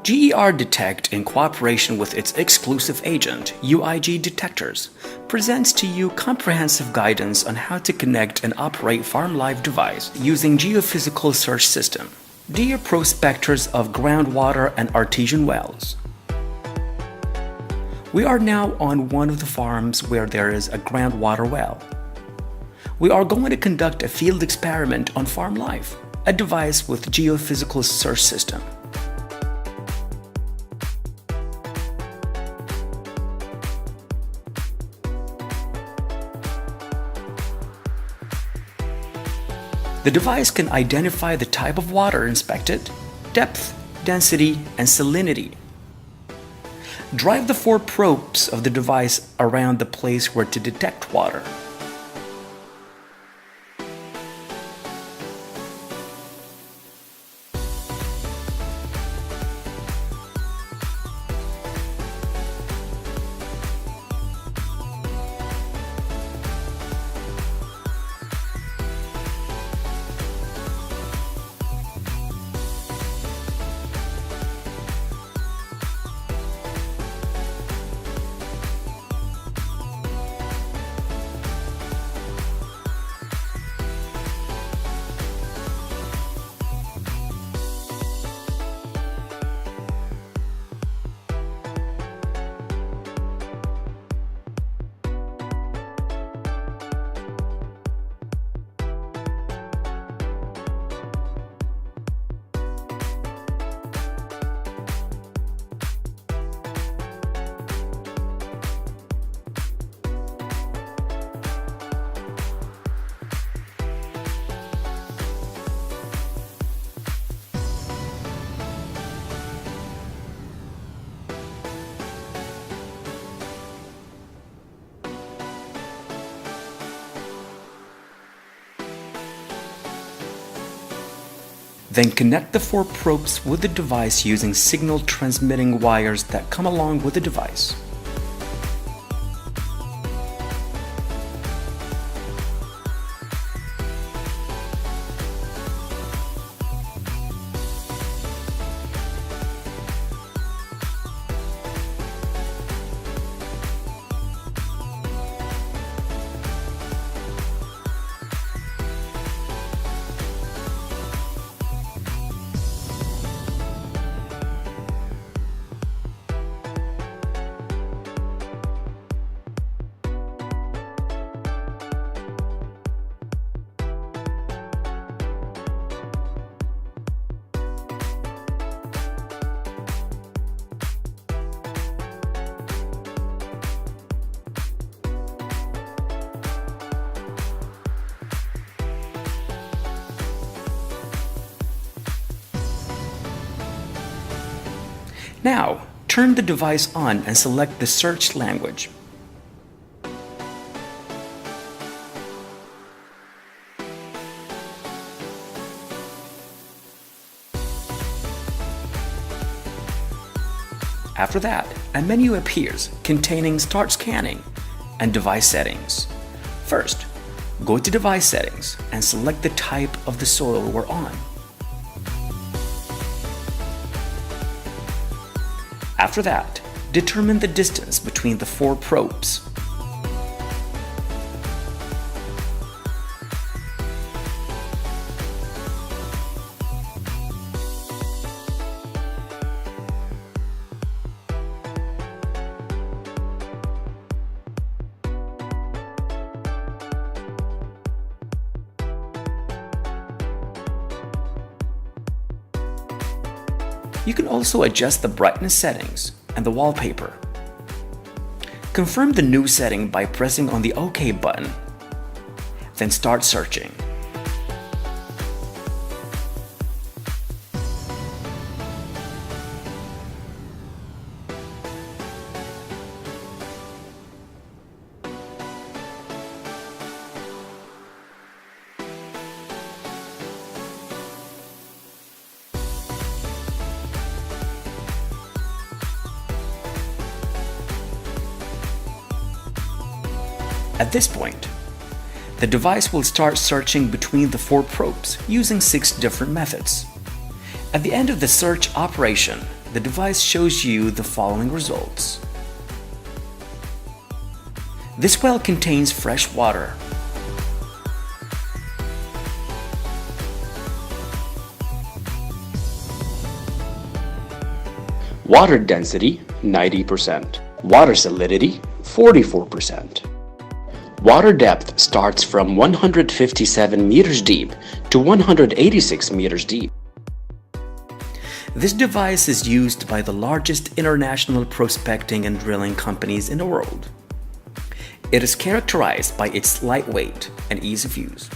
Detect, in cooperation with its exclusive agent, UIG Detectors, presents to you comprehensive guidance on how to connect and operate Farm Live device using geophysical search system. Dear prospectors of groundwater and artesian wells, we are now on one of the farms where there is a groundwater well. We are going to conduct a field experiment on Farm Live, a device with geophysical search system. The device can identify the type of water inspected, depth, density, and salinity. Drive the 4 probes of the device around the place where to detect water. Then connect the 4 probes with the device using signal transmitting wires that come along with the device. Now, turn the device on and select the search language. After that, a menu appears containing Start Scanning and Device Settings. First, go to Device Settings and select the type of the soil we're on. After that, determine the distance between the 4 probes. You can also adjust the brightness settings and the wallpaper. Confirm the new setting by pressing on the OK button, then start searching. At this point, the device will start searching between the 4 probes using 6 different methods. At the end of the search operation, the device shows you the following results. This well contains fresh water. Water density 90%. Water salinity 44%. Water depth starts from 157 meters deep to 186 meters deep. This device is used by the largest international prospecting and drilling companies in the world. It is characterized by its lightweight and ease of use.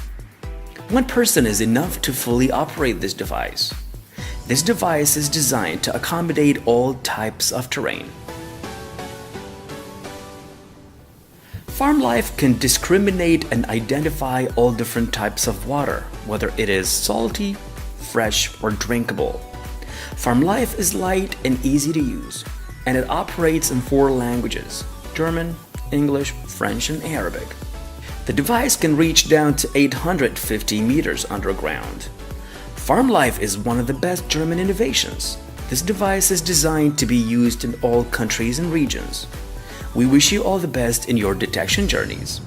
One person is enough to fully operate this device. This device is designed to accommodate all types of terrain. Farm Life can discriminate and identify all different types of water, whether it is salty, fresh, or drinkable. Farm Life is light and easy to use, and it operates in 4 languages: German, English, French, and Arabic. The device can reach down to 850 meters underground. Farm Life is one of the best German innovations. This device is designed to be used in all countries and regions. We wish you all the best in your detection journeys.